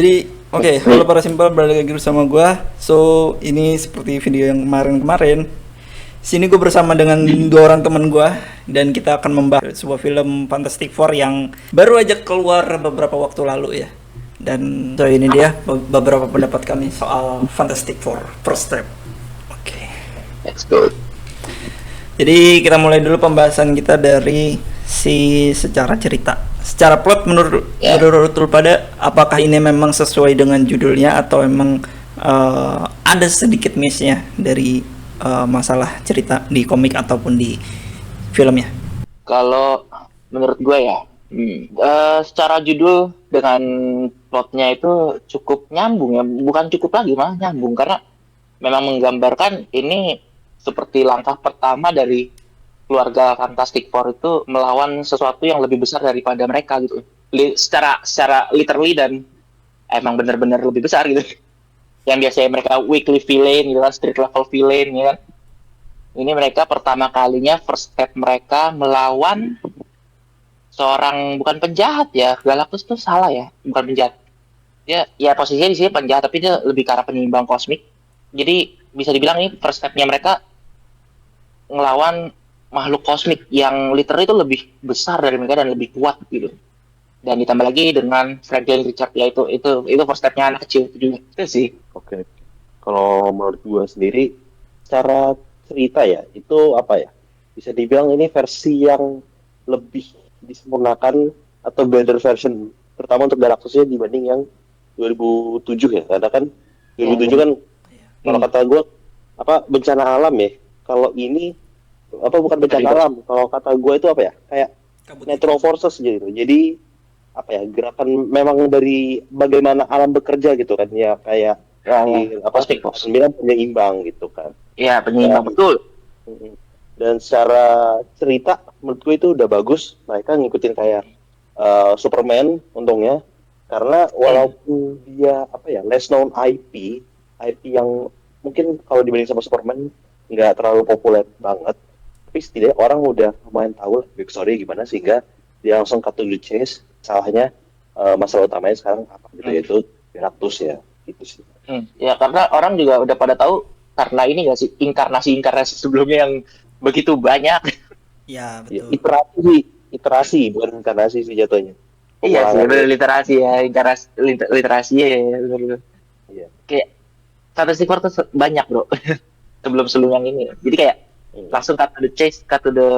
Jadi, oke, halo para simpel, balik lagi bersama gua. So, ini seperti video yang kemarin-kemarin. Sini gue bersama dengan dua orang teman gua dan kita akan membahas sebuah film Fantastic Four yang baru aja keluar beberapa waktu lalu ya. Dan so ini dia beberapa pendapat kami soal Fantastic Four First Step. Oke. Let's go. Jadi kita mulai dulu pembahasan kita dari secara cerita. Secara plot menurut lu pada apakah ini memang sesuai dengan judulnya atau memang ada sedikit miss-nya dari masalah cerita di komik ataupun di filmnya? Kalau menurut gue ya, secara judul dengan plotnya itu cukup nyambung ya, bukan cukup lagi malah nyambung karena memang menggambarkan ini seperti langkah pertama dari keluarga Fantastic Four itu melawan sesuatu yang lebih besar daripada mereka gitu. Secara literally dan emang benar-benar lebih besar gitu. Yang biasanya mereka weekly villain gitu kan, street level villain ya kan. Ini mereka pertama kalinya first step mereka melawan seorang bukan penjahat ya. Galactus tuh salah ya, bukan penjahat. Ya posisinya di sini penjahat tapi dia lebih ke arah penyeimbang kosmik. Jadi bisa dibilang ini first stepnya mereka ngelawan makhluk kosmik yang literally itu lebih besar dari mereka dan lebih kuat gitu. Dan ditambah lagi dengan Franklin Richard ya itu first stepnya anak kecil juga itu sih. Oke. Kalau menurut gue sendiri secara cerita ya itu apa ya, bisa dibilang ini versi yang lebih disempurnakan atau better version terutama untuk Galactusnya dibanding yang 2007 ya, karena kan 2007 kan kalau kata gue bencana alam ya. Kalau ini bukan bencana alam, kalau kata gue itu apa ya, kayak natural forces gitu. Jadi apa ya, gerakan memang dari bagaimana alam bekerja gitu kan ya, kayak sembilan penyeimbang gitu kan. Iya, penyeimbang betul. Dan secara cerita menurut gue itu udah bagus, mereka ngikutin kayak Superman untungnya, karena walaupun dia less known IP yang mungkin kalau dibanding sama Superman nggak terlalu populer banget, tapi setidaknya orang udah lumayan tahu backstory gimana sehingga dia langsung cut to the chase. Salahnya masalah utamanya sekarang apa gitu, yaitu Galactus ya gitu sih. Ya karena orang juga udah pada tahu karena ini nggak sih inkarnasi sebelumnya yang begitu banyak. Ya betul. Iterasi bukan inkarnasi sih jatuhnya. Iya sih, literasi ya, literasi ya. Iya. Kayak Fantastic Four tuh banyak bro sebelum yang ini. Jadi kayak langsung cut to the chase, cut to the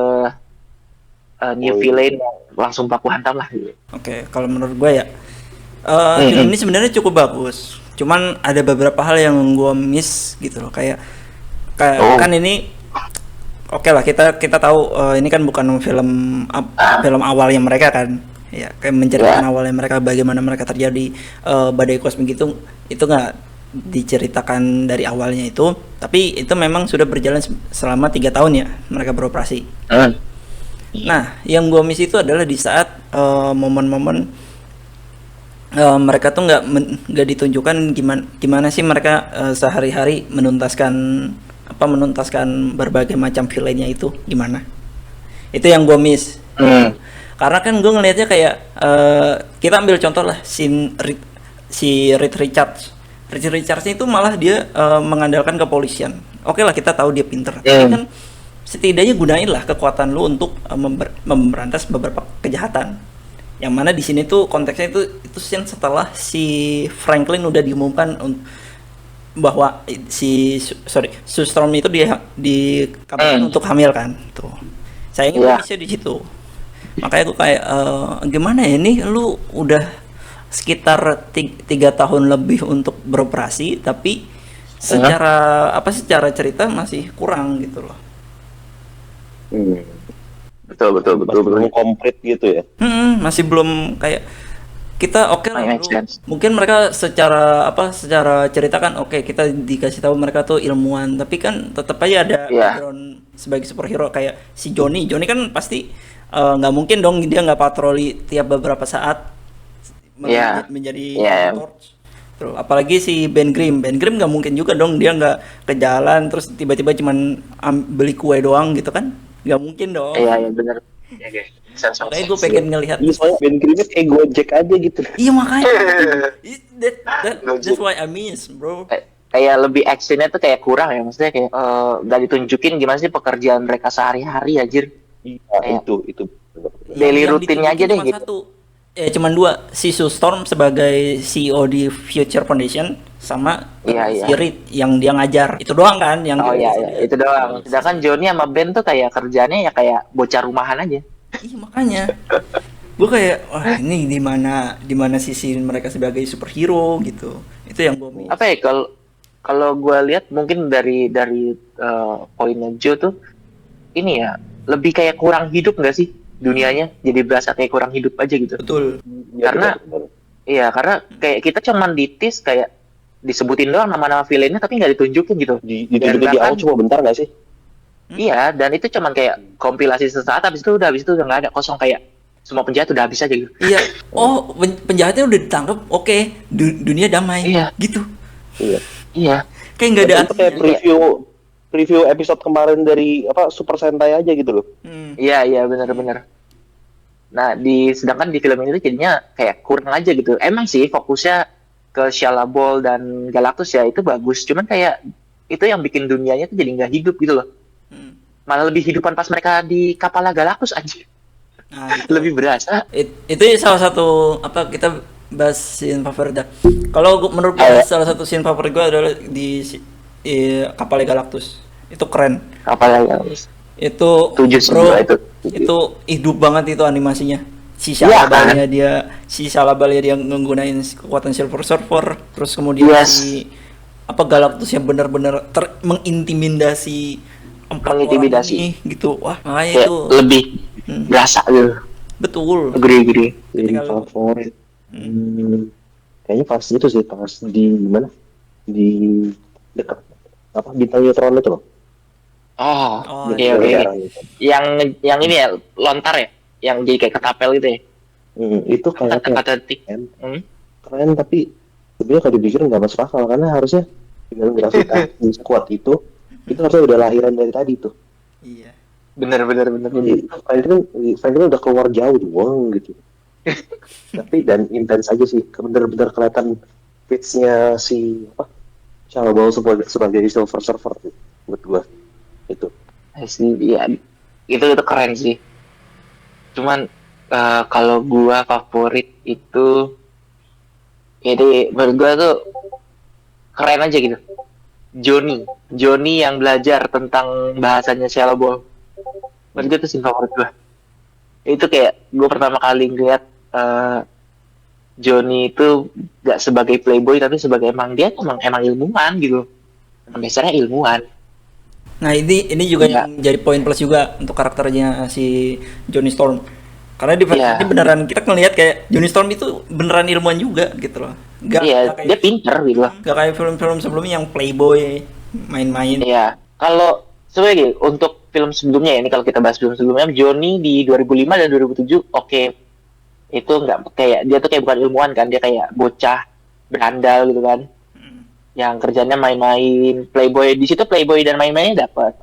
new villain yang langsung baku hantam lah gitu. Oke, kalau menurut gue ya film ini sebenarnya cukup bagus. Cuman ada beberapa hal yang gue miss gitu loh, kayak kan ini oke lah, kita tahu ini kan bukan film awalnya mereka kan. Ya, kayak menceritakan awalnya mereka, bagaimana mereka terjadi badai kosmik itu nggak diceritakan dari awalnya itu, tapi itu memang sudah berjalan selama 3 tahun ya mereka beroperasi. Nah, yang gue miss itu adalah di saat momen-momen mereka tuh nggak ditunjukkan gimana sih mereka sehari-hari menuntaskan berbagai macam villainnya itu gimana. Itu yang gue miss. Karena kan gue ngelihatnya kayak kita ambil contoh lah si Reed Richards. Reed Richards itu malah dia mengandalkan kepolisian. Oke lah, kita tahu dia pinter, tapi kan setidaknya gunainlah kekuatan lu untuk memberantas beberapa kejahatan. Yang mana di sini tuh konteksnya itu scene setelah si Franklin udah diumumkan bahwa Sue Storm itu dia dikabarkan untuk hamil kan. Tuh. Sayangnya bisa di situ. Makanya gue kayak gimana ya, ini lu udah sekitar 3 tahun lebih untuk beroperasi, tapi secara cerita masih kurang gitu loh. Betul belum komplit gitu ya. Masih belum kayak kita lah, mungkin mereka secara cerita kan kita dikasih tahu mereka tuh ilmuwan, tapi kan tetap aja ada background sebagai superhero. Kayak si Johnny kan pasti nggak mungkin dong dia nggak patroli tiap beberapa saat menjadi torch. Terus apalagi si Ben Grimm nggak mungkin juga dong dia nggak ke jalan terus tiba-tiba cuman beli kue doang gitu kan, nggak mungkin dong. Iya benar. Makanya gue pengen ngelihat. Iya, soalnya Ben Grimmett kayak Gojek aja gitu. Iya makanya. That's why I miss, bro. Kayak lebih actionnya tuh kayak kurang ya, maksudnya kayak gak ditunjukin gimana sih pekerjaan mereka sehari-hari anjir. Iya, itu. Daily rutinnya aja deh cuma gitu. Satu. Cuman dua, si Sue Storm sebagai CEO di Future Foundation sama Iya. si Reed yang dia ngajar. Itu doang kan yang Oh iya, itu doang. Sedangkan Johnny sama Ben tuh kayak kerjanya ya kayak bocah rumahan aja. Iya makanya. Gue kayak wah ini di mana sisi mereka sebagai superhero gitu. Itu yang gue miss. Apa ya kalau gue lihat mungkin dari poinnya Joe tuh ini ya lebih kayak kurang hidup nggak sih dunianya, jadi berasa kayak kurang hidup aja gitu. Betul. Karena karena kayak kita cuman ditis kayak disebutin doang nama-nama villainnya tapi nggak ditunjukin gitu. Ditunjukin di awal cuma bentar nggak sih? Iya, dan itu cuman kayak kompilasi sesaat, habis itu udah nggak ada, kosong, kayak semua penjahat udah habis aja gitu. Iya. Oh, penjahatnya udah ditangkap. Oke, dunia damai. Iya. Gitu. Iya. Kayak nggak ada itu kayak preview episode kemarin dari Super Sentai aja gitu loh. Iya benar. Nah, sedangkan di film ini tuh jadinya kayak kurang aja gitu. Emang sih fokusnya ke Shia LaBeouf dan Galactus ya itu bagus, cuman kayak itu yang bikin dunianya tuh jadi nggak hidup gitu loh. Malah lebih hidupan pas mereka di kapal Galactus aja. Nah, lebih berasa. Itu salah satu kita bahas scene favorit dah. Kalau menurut gue salah satu scene favorit gue adalah di kapal Galactus. Itu keren. Kapal Galactus. Itu bro, itu hidup banget itu animasinya. Si Shalabalnya dia menggunakan kekuatan Silver Surfer, terus kemudian si Galactus yang benar-benar mengintimidasi mengintimidasi gitu. Wah, makanya ya, itu lebih berasa gitu. Betul. Agree. Favorit. Kayaknya pas itu sih, pas di mana? Di dekat bintang neutron itu loh. Oke. Gitu. Yang ini ya lontar ya, yang jadi kayak ketapel gitu ya. Itu kayaknya keren, tapi sebenarnya kalau dipikir nggak masuk akal karena harusnya dengan gravitasi kuat itu harusnya udah lahiran dari tadi tuh. Iya. Bener. Franklin udah keluar jauh doang gitu. Tapi dan intens aja sih, bener-bener kelihatan pitch-nya si Shia LaBeouf sebagai Silver Surfer buat gua itu. Iya, itu keren sih. Cuman kalau gua favorit itu, jadi menurut gua tuh keren aja gitu. Johnny yang belajar tentang bahasanya Shia LaBeouf. Menurut gua itu sih favorit gua. Itu kayak gua pertama kali ngeliat Johnny itu gak sebagai playboy tapi sebagai emang ilmuwan gitu. Emang dasarnya ilmuwan. Nah ini juga yang jadi poin plus juga untuk karakternya si Johnny Storm. Karena di versi ini beneran kita ngelihat kayak Johnny Storm itu beneran ilmuwan juga gitu loh. Gak kayak, dia pinter gitu loh. Gak kayak film-film sebelumnya yang playboy main-main. Iya. Kalau sebagai untuk film sebelumnya ini, kalau kita bahas film sebelumnya, Johnny di 2005 dan 2007 itu nggak kayak dia tuh kayak bukan ilmuwan kan, dia kayak bocah berandal gitu kan. Yang kerjanya main-main, playboy. Di situ playboy dan main-mainnya dapat.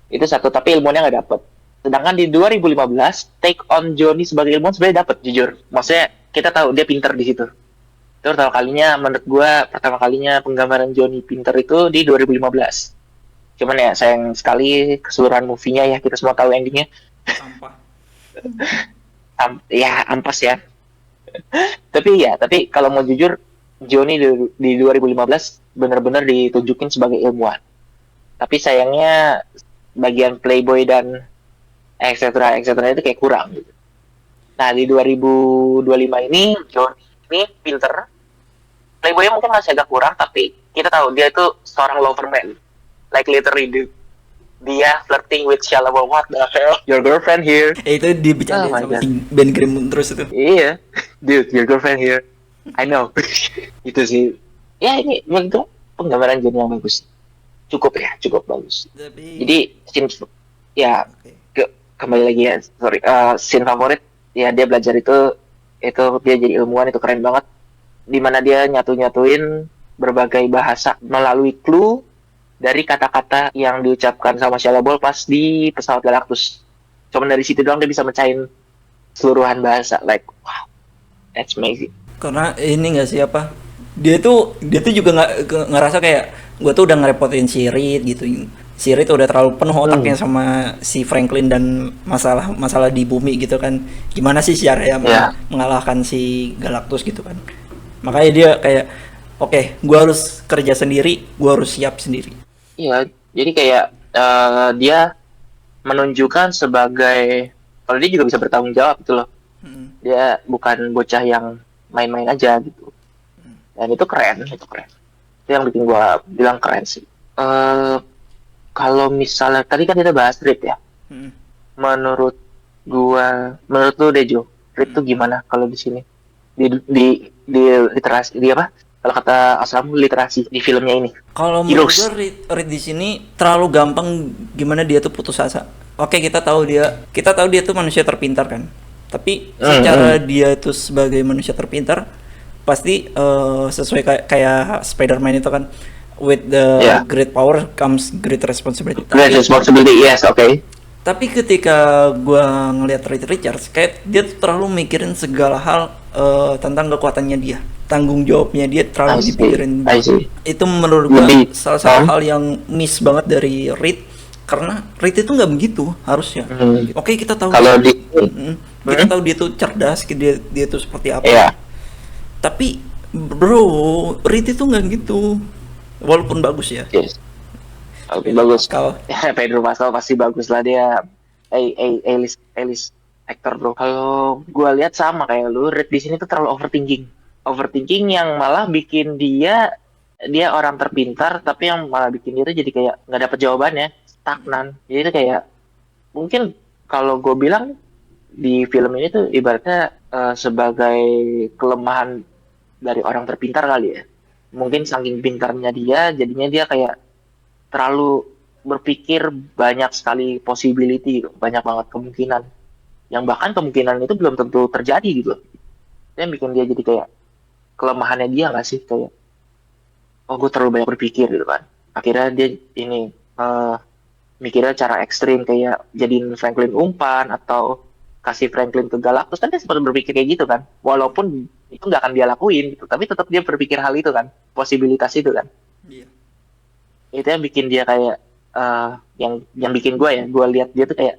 Itu satu, tapi ilmunya nggak dapat. Sedangkan di 2015 take on Johnny sebagai ilmuwan sebenarnya dapat, jujur. Maksudnya kita tahu dia pinter di situ. Itu pertama kalinya menurut gua, penggambaran Johnny pinter itu di 2015. Cuman ya sayang sekali keseluruhan movie-nya ya kita semua tahu endingnya. Sampah. Ampas ya. tapi kalau mau jujur, Johnny di 2015 benar-benar ditunjukin sebagai ilmuwan. Tapi sayangnya bagian playboy dan etc itu kayak kurang gitu. Nah, di 2025 ini Johnny ini pinter. Playboy mungkin masih agak kurang, tapi kita tahu dia itu seorang loverman. Like literally dia flirting with Shia LaBeouf. What the hell? Your girlfriend here. Itu dibicarain sama si Ben Grimm terus itu. Iya. Dude, your girlfriend here. I know. Itu sih. Ya ini menurut penggambaran Johnny yang bagus. Cukup bagus. Jadi kembali lagi ya. Scene favorit ya, dia belajar itu dia jadi ilmuwan, itu keren banget. Dimana dia nyatuin berbagai bahasa melalui clue dari kata-kata yang diucapkan sama Shia LaBeouf pas di pesawat Galactus. Cuman dari situ doang dia bisa mecahin seluruhan bahasa. Like, wow, that's amazing. Karena ini nggak sih apa, dia tuh juga ngerasa kayak gue tuh udah ngerepotin si Reed gitu. Si Reed udah terlalu penuh otaknya sama si Franklin dan masalah di bumi gitu kan, gimana sih cara ya mengalahkan si Galactus gitu kan. Makanya dia kayak oke, gue harus kerja sendiri, gue harus siap sendiri. Iya, jadi kayak dia menunjukkan sebagai kalau dia juga bisa bertanggung jawab gitu loh. Dia bukan bocah yang main-main aja gitu. Dan itu keren. Itu yang bikin gua bilang keren sih. Kalau misalnya tadi kan kita bahas Reed ya. Menurut lu Dejo, Reed tuh gimana kalau di sini? Di literasi, di apa? Kalau kata Aslam, literasi di filmnya ini. Kalau menurut gue Reed di sini terlalu gampang gimana dia tuh putus asa. Oke, kita tahu dia tuh manusia terpintar kan. Tapi secara dia itu sebagai manusia terpintar pasti sesuai kayak Spider-Man itu kan, with the great power comes great responsibility. Great responsibility, yes, okay. Tapi ketika gua ngelihat Reed Richards, kayak dia tuh terlalu mikirin segala hal tentang kekuatannya dia, tanggung jawabnya dia terlalu dipikirin. Itu menurut gua salah satu hal yang miss banget dari Reed, karena Reed itu nggak begitu harusnya. Oke, kita tahu kalau kita tahu dia tuh cerdas, dia tuh seperti apa. Tapi bro, Reed itu nggak gitu, walaupun bagus ya. Bagus. Pedro Pascal pasti bagus lah, dia A-list actor bro. Kalau gua lihat sama kayak lu, Reed di sini tuh terlalu overthinking yang malah bikin dia orang terpintar, tapi yang malah bikin dia tuh jadi kayak nggak dapet jawabannya, stagnan. Jadi itu kayak mungkin kalau gue bilang di film ini tuh ibaratnya sebagai kelemahan dari orang terpintar kali ya. Mungkin saking pintarnya dia, jadinya dia kayak terlalu berpikir banyak sekali possibility, banyak banget kemungkinan. Yang bahkan kemungkinan itu belum tentu terjadi gitu. Itu yang bikin dia jadi kayak kelemahannya dia nggak sih, kayak oh gue terlalu banyak berpikir gitu kan. Akhirnya dia ini mikirnya cara ekstrim, kayak jadiin Franklin umpan atau kasih Franklin ke Galactus, kan dia sempat berpikir kayak gitu kan. Walaupun itu nggak akan dia lakuin gitu, tapi tetap dia berpikir hal itu kan, posibilitas itu kan. Itu yang bikin dia kayak yang bikin gue lihat dia tuh kayak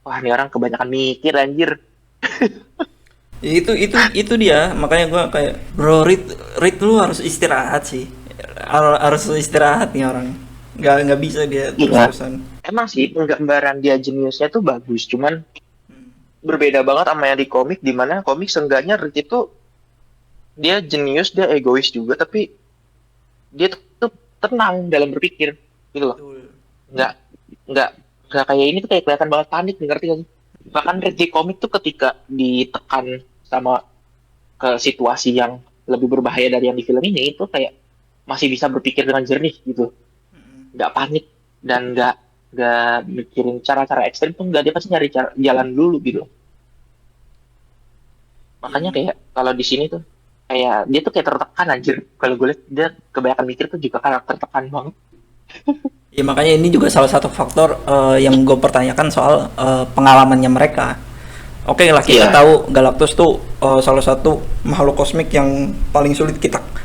wah ini orang kebanyakan mikir anjir. itu dia, makanya gue kayak bro, Reed lu harus istirahat sih, harus istirahat nih orang, nggak bisa dia terus-terusan. Emang sih penggambaran dia jeniusnya tuh bagus, cuman berbeda banget sama yang di komik, dimana komik seenggaknya Reed itu dia jenius, dia egois juga, tapi dia tuh tenang dalam berpikir gitu loh. Nggak kayak ini tuh kayak kelihatan banget panik, ngerti gak sih? Bahkan Reed di komik tuh ketika ditekan sama ke situasi yang lebih berbahaya dari yang di film ini, itu kayak masih bisa berpikir dengan jernih gitu, nggak panik dan nggak mikirin cara-cara ekstrim tuh nggak, dia pasti nyari jalan dulu gitu. Makanya kayak kalau di sini tuh kayak dia tuh kayak tertekan anjir. Kalau gue lihat dia kebanyakan mikir tuh juga karakter tertekan banget. Ya makanya ini juga salah satu faktor yang gue pertanyakan soal pengalamannya mereka. Oke lah, kita tahu Galactus tuh salah satu makhluk kosmik yang paling sulit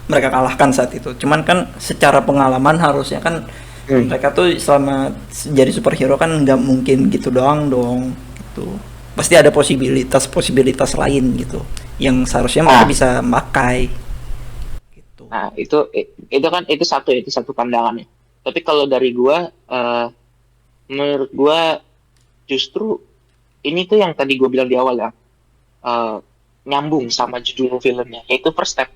mereka kalahkan saat itu. Cuman kan secara pengalaman harusnya kan mereka tuh selama jadi superhero kan nggak mungkin gitu doang dong. Gitu. Pasti ada posibilitas lain gitu yang seharusnya mereka bisa pakai. Gitu. Nah itu satu pandangannya. Tapi kalau dari gua, menurut gua justru ini tuh yang tadi gue bilang di awal ya, nyambung sama judul filmnya, yaitu First Step.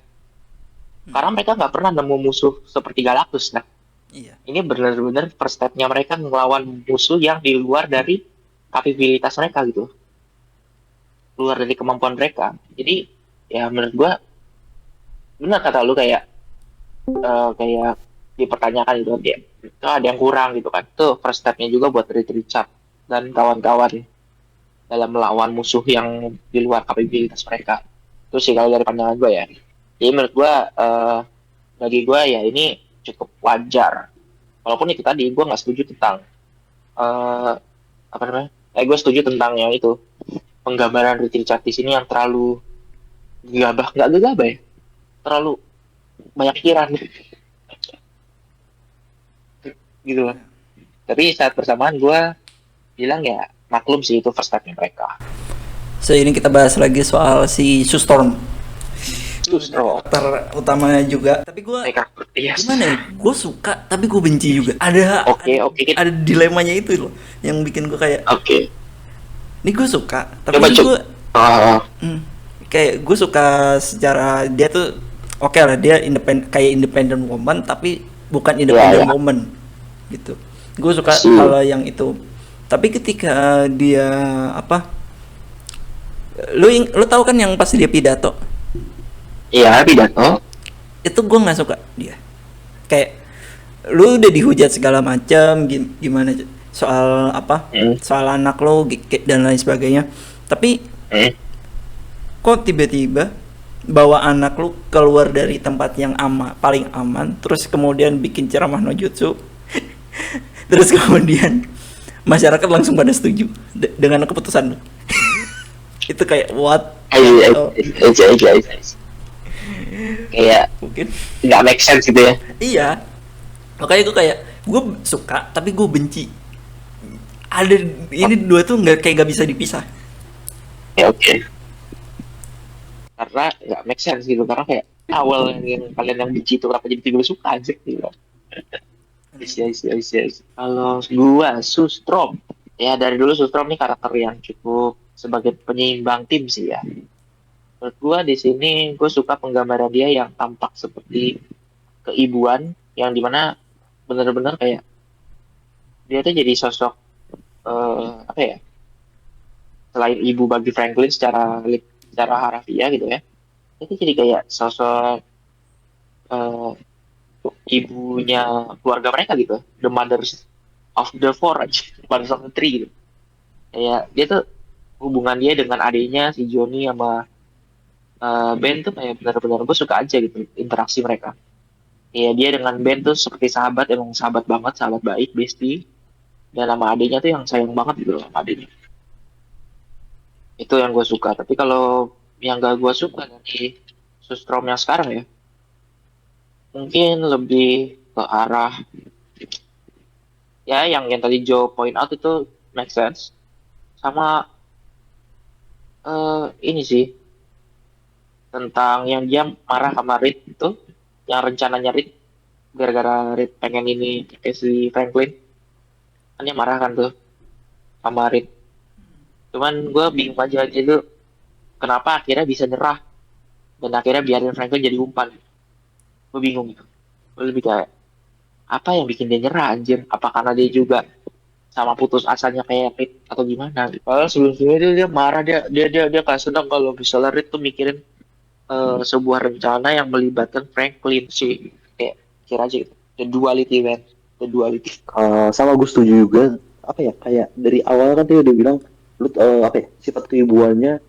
Karena mereka nggak pernah nemu musuh seperti Galactus, nah. Iya. Ini benar-benar first step-nya mereka ngelawan musuh yang di luar dari kapabilitas mereka gitu, luar dari kemampuan mereka. Jadi ya menurut gue benar kata lu, kayak dipertanyakan gitu dia, itu ada yang kurang gitu kan. Tuh first step-nya juga buat Richard dan kawan-kawan dalam melawan musuh yang di luar kapabilitas mereka. Terus sih kalau dari pandangan gue ya, jadi menurut gue bagi gue ya ini cukup wajar. Walaupun itu tadi gue nggak setuju tentang Gue setuju tentang yang itu, penggambaran Richard di sini yang terlalu nggak gegabah ya, terlalu banyak pikiran gitu loh. Tapi saat bersamaan gue bilang ya maklum sih, itu first step-nya mereka. So ini kita bahas lagi soal si Sue Storm. Justru Karakter utamanya juga. Tapi gue mereka yes. gimana ya? Gue suka tapi gue benci juga. Ada Oke. ada dilemanya itu loh yang bikin gue kayak Oke. ini gue suka tapi Coba gue Ah, kayak gue suka secara dia tuh oke lah, dia independent woman tapi bukan independent Iya, iya. woman gitu. Gue suka Sih. hal yang itu. Tapi ketika dia apa, lu tahu kan yang pas dia pidato Iya, pidato. itu gue nggak suka dia. Kayak lu udah dihujat segala macam gimana soal apa, soal anak lo dan lain sebagainya, tapi kok tiba-tiba bawa anak lu keluar dari tempat yang paling aman, terus kemudian bikin ceramah no jutsu terus kemudian masyarakat langsung pada setuju dengan keputusan lu. Itu kayak what? Oh, Kayak mungkin nggak make sense gitu ya. iya, makanya gue suka tapi gue benci. Ada ini dua tuh nggak bisa dipisah. Ya oke. Karena nggak make sense gitu, karena kayak awal yang kalian yang benci itu kenapa jadi tiba suka aja gitu. Yes. Kalau gua Sustrom, ya dari dulu Sustrom nih karakter yang cukup sebagai penyeimbang tim sih ya. Menurut gua di sini gue suka penggambaran dia yang tampak seperti keibuan, yang dimana benar-benar kayak dia tuh jadi sosok apa ya? Selain ibu bagi Franklin secara harafiah gitu ya, itu jadi kayak sosok eh, ibunya keluarga mereka gitu, the mothers of the four aja, mothers of the three gitu. Kayak dia tuh hubungan dia dengan adiknya si Johnny sama Ben tuh kayak benar-benar gue suka aja gitu interaksi mereka. Ya dia dengan Ben tuh seperti sahabat, emang sahabat banget, sahabat baik, bestie. Dan sama adiknya tuh yang sayang banget gitu loh sama adiknya. Itu yang gue suka. Tapi kalau yang gak gue suka dari Sustrom yang sekarang ya, mungkin lebih ke arah ya yang tadi Joe point out itu make sense. Sama ini sih tentang yang dia marah sama Reed itu, yang rencananya Reed gara-gara Reed pengen ini pakai si Franklin, kan dia marah kan tuh sama Reed. Cuman gue bingung aja gitu, kenapa akhirnya bisa nyerah dan akhirnya biarin Franklin jadi umpan. Gue bingung gitu. Gue lebih kayak apa yang bikin dia nyerah anjir? Apa karena dia juga sama putus asanya kayak Reed atau gimana? Padahal sebelum-sebelumnya dia marah, dia kayak senang kalau misalnya Reed tuh mikirin sebuah rencana yang melibatkan Franklin sih. Kayak kira aja gitu. The duality man, the duality. Sama gue setuju juga, apa ya, kayak dari awal kan dia udah bilang lu apa ya, sifat keibuannya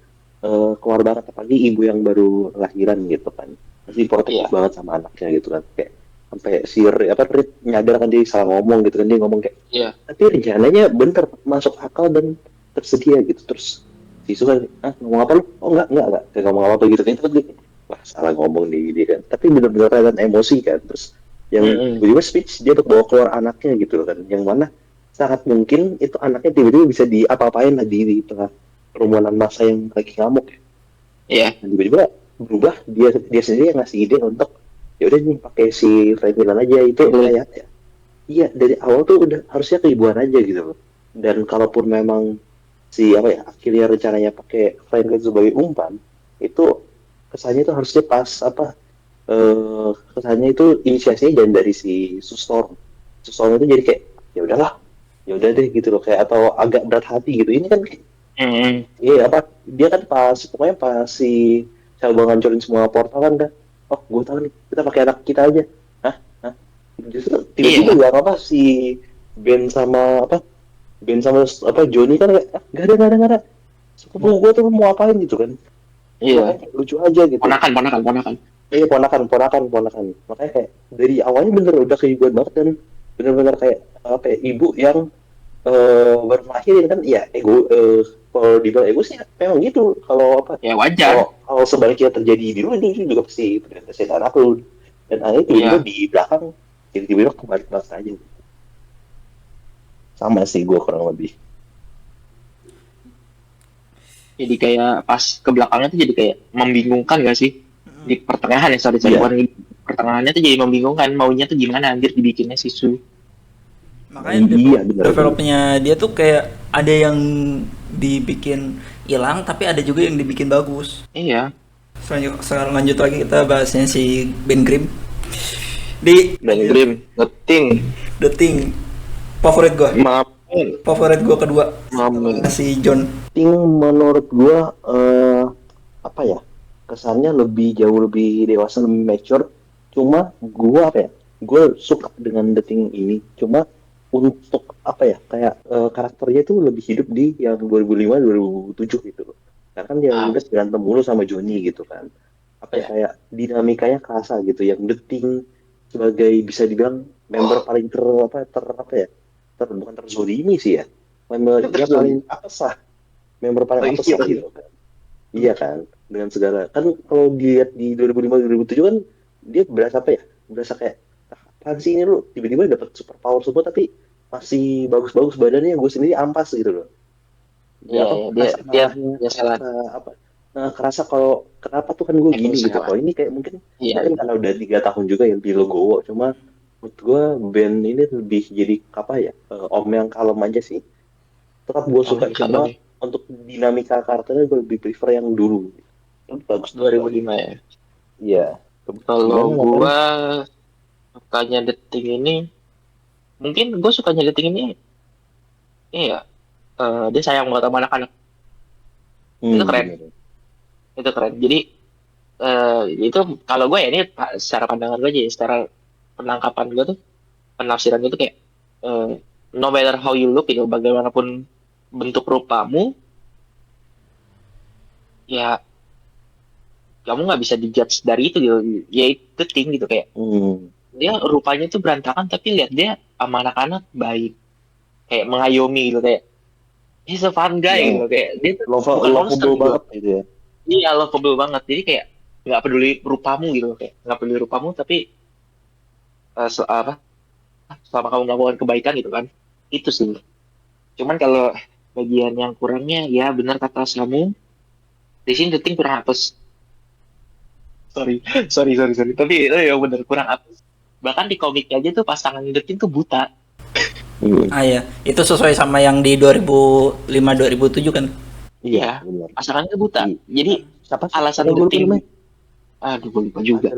keluar banget, apalagi ibu yang baru lahiran gitu kan, pasti protektif banget sama anaknya gitu kan, kayak sampai si Reed nyadar kan dia salah ngomong gitu kan, dia ngomong kayak tapi rencananya bener, masuk akal dan tersedia gitu. Terus si Su kan ngomong apa lu? Oh enggak kayak ngomong apa gitu kan, terus dia wah salah ngomong nih dia kan, tapi bener-bener kelihatan emosi kan. Terus yang tiba-tiba speech dia untuk bawa keluar anaknya gitu kan, yang mana sangat mungkin itu anaknya tiba-tiba bisa diapa-apain lagi di tengah kerumunan massa yang lagi ngamuk ya. Iya. Dan tiba-tiba berubah, dia sendiri yang ngasih ide untuk ya udah nih pakai si Franklin aja. Itu kayak ya, iya dari awal tuh udah harusnya keibuan aja gitu loh. Dan kalaupun memang si apa ya akhirnya rencananya pakai Franklin sebagai umpan, itu kesannya itu harusnya pas apa kesannya itu inisiasinya dan dari si Sustorm itu jadi kayak ya udah deh gitu loh, kayak atau agak berat hati gitu. Ini kan iya apa, dia kan pokoknya pas si Shelby ngancurin semua portal kan, oh gue tahu nih, kita pakai anak kita aja. Hah justru tiba-tiba gak apa si Ben sama Johnny kan kayak gak ada sepupu gue tuh mau apain gitu kan. Iya. Lucu aja gitu. Ponakan. Iya ponakan. Makanya kayak dari awalnya bener udah keibuan banget, dan bener-bener kayak apa ya, ibu yang baru ngelahirin kan, ya ego, kalau dibilang ego sih memang gitu. Kalau apa? Ya wajar. Kalau sebaliknya terjadi di lu, itu juga pasti ternyata setan aku. Dan akhirnya tiba-tiba Iya. di belakang, tiba-tiba kembali aja. Sama sih gue kurang lebih. Jadi kayak pas ke belakangnya tuh jadi kayak membingungkan gak sih? Di pertengahan ya, sorry, Iya. bukan pertengahannya tuh jadi membingungkan, maunya tuh gimana anjir dibikinnya si Su. Makanya Iya, benar. developnya dia tuh kayak ada yang dibikin hilang tapi ada juga yang dibikin bagus. Iya. Sekarang lanjut lagi kita bahasnya si Ben Grimm di Dan Grim, ngeting, The Thing, favorit gua kedua mamen. si John. Ting menurut gua apa ya, kesannya jauh lebih dewasa, lebih mature. Cuma gua apa ya, gua suka dengan The Thing ini. Cuma untuk apa ya, kayak karakternya itu lebih hidup di yang 2005 2007 gitu loh. Karena kan yang udah berantem mulu sama Johnny gitu kan. Apa ya, kayak dinamikanya kerasa gitu. Yang The Thing sebagai bisa dibilang member paling bukan terzolimi sih ya. Member yang paling apa sah, member paling apa sah gitu kan. Iya kan, dengan segala kan kalau dilihat di 2005 2007 kan dia berasa apa ya? Berasa kayak apaan sih ini, lu tiba-tiba dapat super power semua tapi masih bagus-bagus badannya, gue sendiri ampas gitu loh. Iya, Apa dia salah. apa, kerasa kalau kenapa tuh kan gue gini gitu. Salah. Kalau ini kayak mungkin Iya. mungkin karena udah 3 tahun juga yang di logowo, cuma menurut gue band ini lebih jadi apa ya, om yang kalem aja sih. Tetap gue suka, cuma untuk dinamika karakternya gue lebih prefer yang dulu. Bagus 2005 ya. Iya. Kalau gua sukanya The Thing ini, mungkin gue sukanya The Thing ini, iya, dia sayang banget sama anak-anak. Itu keren. Bener. Itu keren. Jadi itu kalau gue ya, ini secara pandangan gue aja ya, secara penangkapan gue tuh, penafsiran gue tuh kayak no matter how you look gitu, bagaimanapun bentuk rupamu, ya kamu nggak bisa dijudge dari itu gitu. Ya itu thing gitu, kayak dia rupanya tuh berantakan tapi lihat dia sama anak-anak baik, kayak mengayomi gitu, kayak he's a fun guy gitu, kayak dia tuh bukan monster gitu. Banget gitu ya. Iya, lovable banget. Jadi kayak nggak peduli rupamu gitu, kayak nggak peduli rupamu tapi selama kamu melakukan kebaikan gitu kan, itu sih. Cuman kalau bagian yang kurangnya, ya benar kata Samu, di sini The Thing kurang apes. Sorry, tapi itu yang benar kurang apes. Bahkan di komik aja tuh pasangan The Thing tuh buta. Iya, itu sesuai sama yang di 2005 2007 kan. Iya, benar. pasangannya buta. Jadi alasan gue The Thing, lupa. aduh gue lupa juga.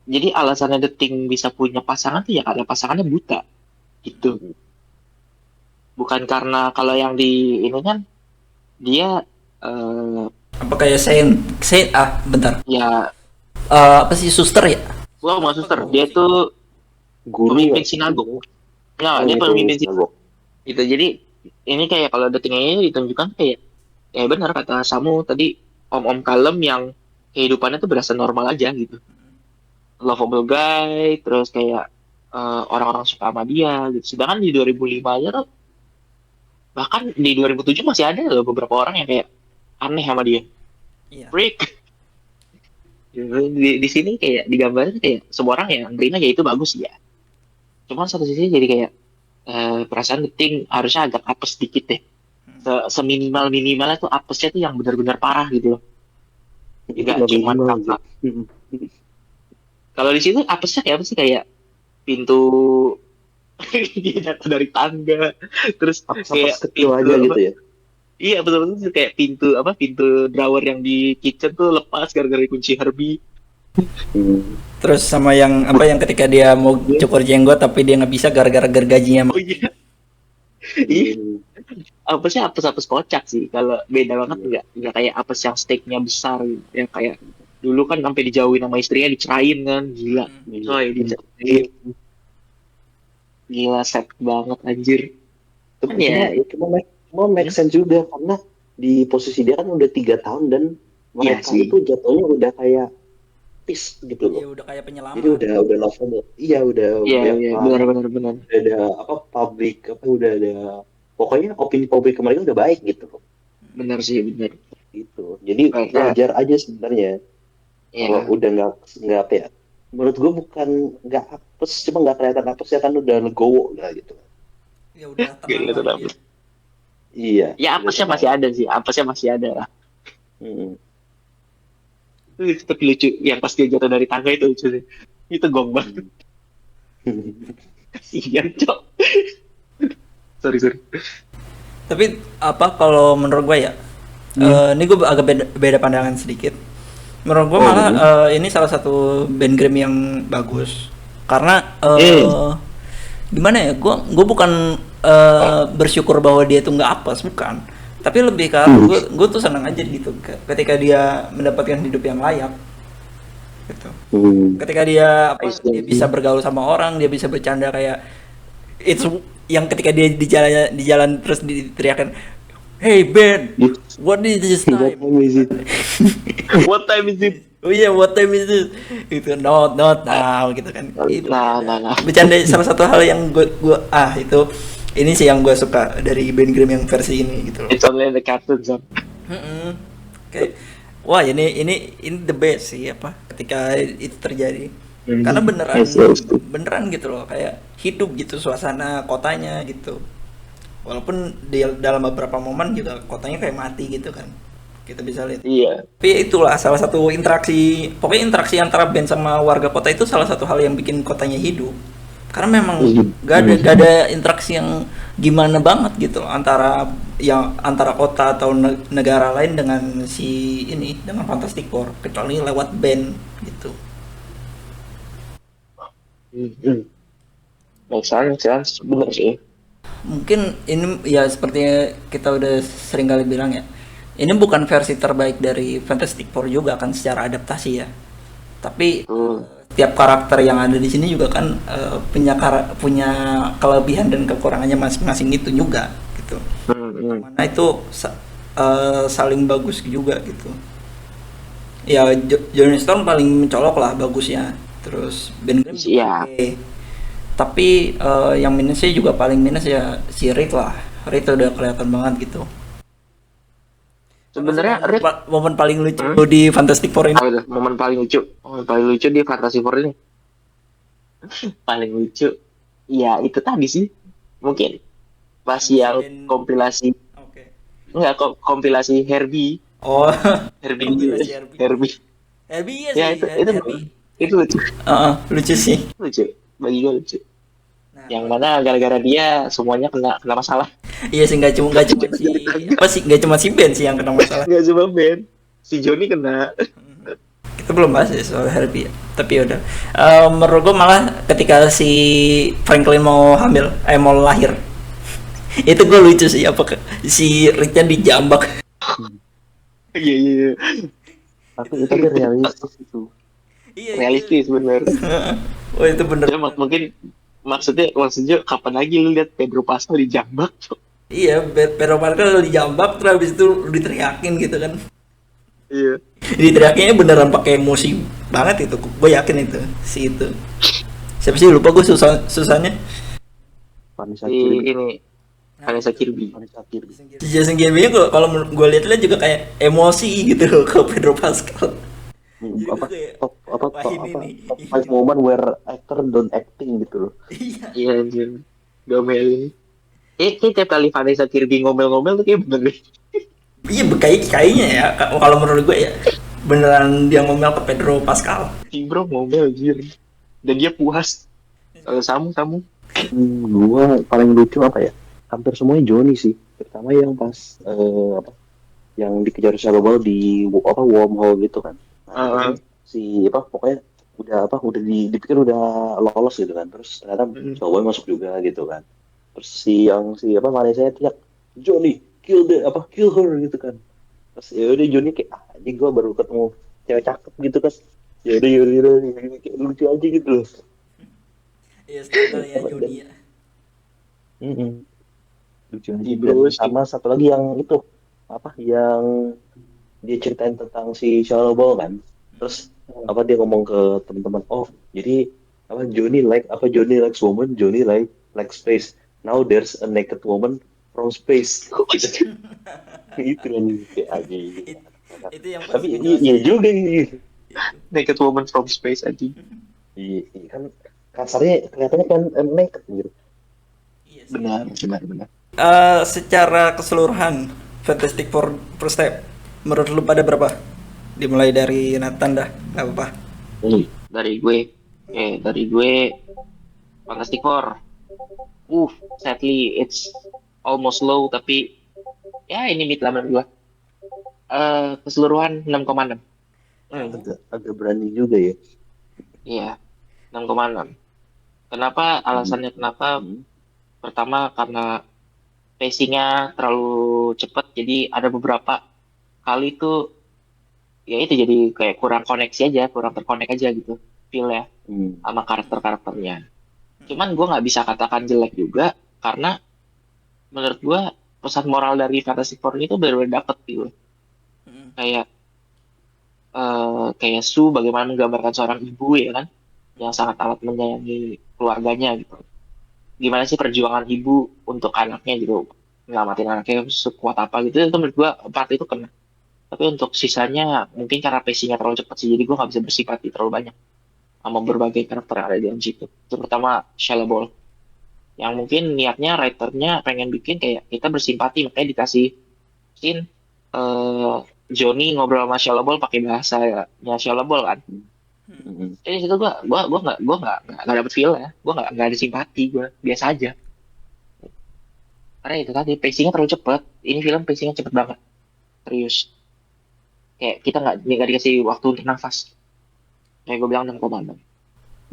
Jadi alasannya The Thing bisa punya pasangan tuh ya karena pasangannya buta, gitu. Bukan karena kalau yang di ini kan dia apa kayak bentar. Ya apa sih, suster ya? gua nggak suster, dia tuh Guru pemimpin sinagog. Nah, dia pemimpin sinagog. Gitu. Jadi ini kayak kalau detiknya ini ditunjukkan kayak benar kata Samu tadi, om-om kalem yang kehidupannya tuh berasa normal aja gitu. Lovable guy, terus kayak orang-orang suka sama dia gitu. Sedangkan di 2005 aja tuh, bahkan di 2007 masih ada loh beberapa orang yang kayak aneh sama dia. Iya. Freak. Di sini kayak digambarin kayak semua orang yang nerima ya itu bagus ya. Cuman satu sisi jadi kayak perasaan The Thing harusnya agak apes dikit deh. Seminimal-minimalnya tuh apesnya tuh yang benar-benar parah gitu loh. Tidak cuman kakak. Kalau di sini apesnya kayak apa sih, kayak pintu dia jatuh dari tangga, terus kayak kecil aja gitu ya. Iya, betul-betul kayak pintu drawer yang di kitchen tuh lepas gara-gara kunci Herbie. Terus sama yang ketika dia mau cukur jenggot tapi dia nggak bisa gara-gara gergajinya. Oh iya. Apes kocak sih. Kalau beda banget nggak kayak apes yang steaknya besar gitu. Yang kayak dulu kan sampai dijauhin sama istrinya, dicerain kan, gila. Coy, dicerain. Gila, set banget anjir. Cuman ya cuma make sense juga karena di posisi dia kan udah 3 tahun dan mereka itu jatuhnya udah kayak peace gitu Iya loh. udah kayak penyelamat. Jadi udah lovable. Iya udah Iya, iya, WFH, benar, benar, benar. udah ada apa public apa udah ada pokoknya opini publik mereka udah baik gitu loh. Benar sih, benar. Gitu. Jadi Kayak, wajar aja sebenarnya kalau iya. udah nggak apa ya. Menurut gue bukan nggak apes, cuma nggak kelihatan apes ya kan udah legowo lah gitu. Ya udah tenang Gila, lagi tenang. ya. Iya, Ya, udah apesnya masih tenang. ada sih. Apesnya masih ada lah. Mm-mm. Tapi lucu. Yang pas dia jatuh dari tangga itu lucu sih. Itu gong banget. Kasihan, Cok. Sorry, sorry. Tapi apa kalau menurut gue ya, ini gue agak beda pandangan sedikit. Menurut gue malah ini salah satu band Grammy yang bagus karena gimana ya, gue bukan bersyukur bahwa dia tuh nggak apes, bukan, tapi lebih ke gue tuh senang aja gitu ketika dia mendapatkan hidup yang layak gitu. Ketika dia dia bisa bergaul sama orang, dia bisa bercanda kayak itu yang ketika dia di jalan terus diteriakin, "Hey Ben, what is this What time?" time is it? What time is it? Oh iya, what time is this? Itu not now gitu kan. Itu Nah. bercanda salah satu hal yang gua itu ini sih yang gue suka dari band Grimm yang versi ini gitu loh. It's only the cartoon, son. Kayak wah ini the best sih apa ketika itu terjadi. Karena beneran gitu loh, kayak hidup gitu suasana kotanya gitu. Walaupun di dalam beberapa momen juga kotanya kayak mati gitu kan. Kita bisa lihat. Iya. Tapi itulah salah satu interaksi, pokoknya interaksi antara band sama warga kota itu salah satu hal yang bikin kotanya hidup. Karena memang gak ada interaksi yang gimana banget gitu antara kota atau negara lain dengan dengan Fantastic Four, kecuali lewat band gitu. Make sense, bener sih. Mungkin ini ya seperti kita udah sering kali bilang ya, ini bukan versi terbaik dari Fantastic Four juga kan secara adaptasi ya, tapi tiap karakter yang ada di sini juga kan punya kelebihan dan kekurangannya masing-masing itu juga gitu. Mana itu saling bagus juga gitu. Ya Johnny Storm paling mencolok lah bagusnya, terus Ben Grimm Iya. oke. Tapi yang minusnya juga paling minus ya si Reed lah. Reed udah kelihatan banget gitu. Sebenarnya Reed Momen paling lucu di Fantastic Four ini. apa tuh? Momen paling lucu di Fantasy Four ini. Paling lucu. Ya itu tadi sih. Mungkin pas yang kompilasi. Oke. Enggak, kompilasi Herbie. Oh, Herbie. Herbie iya Ya sih. itu lucu. Lucu sih. Lucu. Bagi gue lucu. Yang mana gara-gara dia semuanya kena masalah. Iya sih, nggak cuma si Ben sih yang kena masalah. Nggak cuma Ben, si Johnny kena. Kita belum bahas ya soal Herbie ya. Tapi udah. Menurut gue malah ketika si Franklin mau lahir, itu gue lucu sih si Richard dijambak. Iya. Tapi realistis itu. Iya. Realistis bener. Oh itu bener. Ya, mungkin maksudnya kapan lagi lu lihat Pedro Pascal dijambak? Iya, Pedro Pascal dijambak terus habis itu diteriakin gitu kan. Iya. Diteriakinnya beneran pakai emosi banget itu. Gue yakin itu itu. Siapa sih, lupa gue susahnya. Vanessa Kirby. Si Jason Kirby kalau gue lihat juga kayak emosi gitu loh ke Pedro Pascal. Top five moment where actor don't acting gitu loh. Iya anjir. Domelin. Tiap kali Vanessa Kirby ngomel-ngomel tuh kayak bener deh. Iya, kayaknya ya kalau menurut gue ya beneran dia ngomel ke Pedro Pascal. Si bro ngomel anjir. Dan dia puas. Samu. Gua paling lucu apa ya? Hampir semuanya Johnny sih. Terutama yang pas yang dikejar Shadowball di wormhole gitu kan. Pokoknya udah dipikir udah lolos gitu kan. Terus ternyata Shadowball masuk juga gitu kan. Terus Vanessa teriak, "Johnny, kill her" gitu kan. Terus ya udah Johnny kayak anjing, gue baru ketemu cewek cakep gitu kan. Ya udah kayak lucu aja gitu loh. Iya, standarnya Johnny ya. Lucu aja. Sama satu lagi yang itu yang dia ceritain tentang si Shallow Ball kan. Terus apa dia ngomong ke teman-teman, oh jadi apa Johnny likes woman, Johnny like space. Now there's a naked woman from space. Itu kan kayak aja. It- itu yang pas Tapi iya ngejelasin juga nih. itu. Naked woman from space aja. Iya kan kasarnya kelihatannya kan naked gitu. Iya sih. Benar. Secara keseluruhan Fantastic Four per step menurut lu pada berapa? Dimulai dari Nathan dah, nggak apa-apa. Dari gue Fantastic Four. Sadly it's almost low, tapi ya ini mid lah menurut gue. Keseluruhan 6,6. Agak berani juga ya. Iya, 6,6. Kenapa? Alasannya kenapa? Pertama karena pacingnya terlalu cepat, jadi ada beberapa kali tuh ya itu jadi kayak kurang koneksi aja, kurang terkonek aja gitu feel ya sama karakternya. Cuman gue nggak bisa katakan jelek juga karena menurut gue pesan moral dari Fantastic Four ini tuh benar-benar dapet gitu. Kayak kayak Sue bagaimana menggambarkan seorang ibu ya kan, yang sangat amat menyayangi keluarganya gitu. Gimana sih perjuangan ibu untuk anaknya gitu, nyelamatin anaknya sekuat apa gitu, itu menurut gue part itu kena. Tapi untuk sisanya mungkin karena pacingnya terlalu cepat sih, jadi gue nggak bisa bersimpati terlalu banyak sama berbagai karakter yang ada di MCU. Terutama Shia LaBeouf yang mungkin niatnya writernya pengen bikin kayak kita bersimpati, makanya dikasih scene Johnny ngobrol sama Shia LaBeouf pakai bahasanya Shia LaBeouf kan. Jadi situ gue nggak dapet feel ya, gue nggak ada simpati, gue biasa aja. Karena itu tadi pacingnya terlalu cepet. Ini film pacingnya cepet banget, serius. Kayak kita nggak dikasih waktu untuk nafas. Kayak gue bilang 6,6.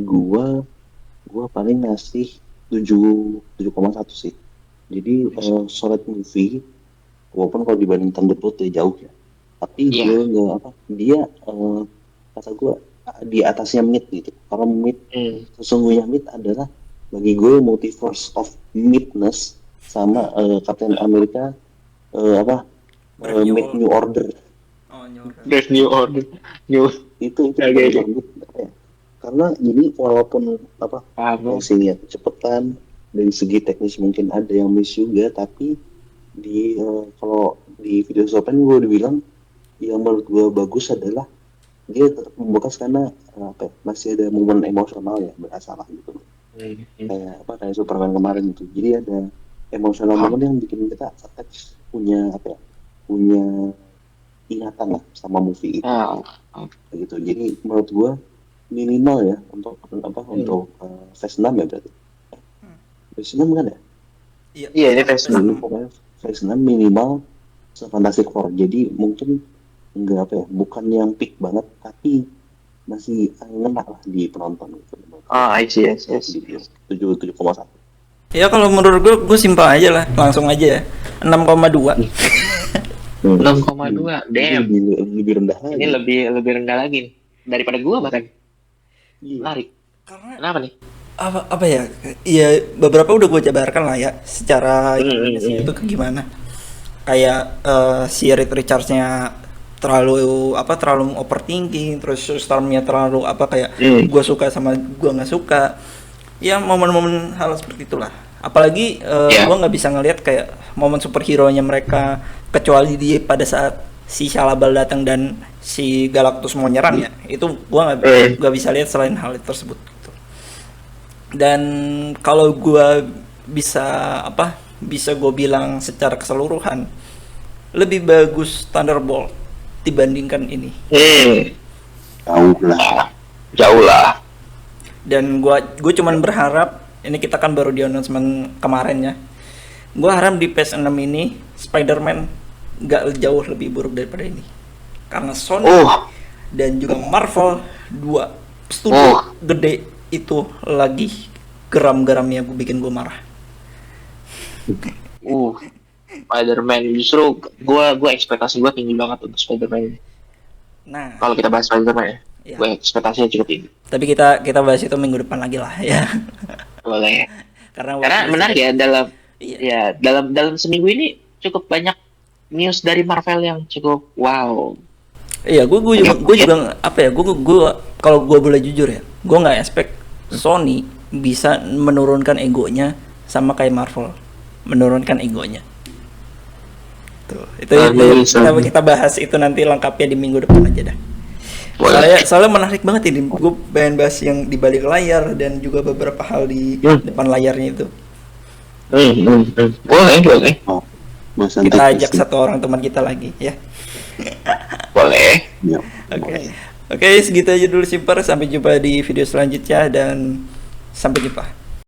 Gua paling ngasih 7,1 sih. Jadi solid movie, walaupun kalau dibanding Thunderbolt dia jauh ya. Tapi Iya. dia nggak apa, dia kata gue di atasnya mid gitu. Karena mid sesungguhnya mid adalah bagi gue multiverse of midness sama Captain America mid New Order. Brave New Order. Itu Okay. paling mid ya. Karena ini walaupun apa pacingnya kecepatan, dari segi teknis mungkin ada yang miss juga, tapi di kalau di video sopan gue dibilang yang menurut gue bagus adalah dia tetap membekas karena masih ada momen emosional ya, berasa lah gitu. Kayak Superman kemarin itu, jadi ada emosional momen yang bikin kita attach, punya ingatan lah sama movie itu gitu. Jadi menurut gue minimal ya untuk phase 6 ya berarti. Phase 6 kan ya? Iya, ini phase 6. Pokoknya phase 6 minimal Fantastic Four. Jadi mungkin bukan yang peak banget, tapi masih ngena lah di penonton gitu. I see. 7,1. Ya kalau menurut gue simpel aja lah, langsung aja ya. 6,2. 6,2. Damn. Lebih rendah lagi. Ini lebih rendah lagi nih daripada gua bahkan. Menarik. Kenapa nih? Apa ya? Iya, beberapa udah gue jabarkan lah ya secara itu gimana. Kayak si Reed Richards-nya terlalu overthinking, terus Storm-nya terlalu gue suka sama gue nggak suka. Ya momen-momen hal seperti itulah. Apalagi gue nggak bisa ngelihat kayak momen superhero-nya mereka, kecuali di pada saat si Shalabal datang dan si Galactus mau nyerang ya, itu gue nggak bisa lihat selain hal tersebut gitu. Dan kalau gue bisa gue bilang secara keseluruhan lebih bagus Thunderbolt dibandingkan ini. Jauh lah. Dan gue cuman berharap, ini kita kan baru di announcement kemarin ya, gue harap di PS6 ini Spider-Man gak jauh lebih buruk daripada ini, karena Sony dan juga Marvel, dua studio gede itu lagi geram-geramnya bikin gue marah. Spider-Man justru gue ekspektasi gue tinggi banget untuk Spider-Man ini. Nah, kalau kita bahas Spider-Man ya, gue ekspektasinya cukup tinggi. Tapi kita bahas itu minggu depan lagi lah ya. Boleh. Karena menarik ya dalam seminggu ini cukup banyak news dari Marvel yang cukup wow. Iya, gue juga apa ya? Gue kalau gue boleh jujur ya, gue nggak expect Sony bisa menurunkan egonya sama kayak Marvel, menurunkan egonya. Tuh, itu kita bahas itu nanti lengkapnya di minggu depan aja dah. Soalnya menarik banget ini. Gue pengen bahas yang di balik layar dan juga beberapa hal di depan layarnya itu. Boleh. Oh, Kita ajak satu orang teman kita lagi ya. Boleh. Ya, Oke, segitu aja dulu Simper. Sampai jumpa di video selanjutnya dan sampai jumpa.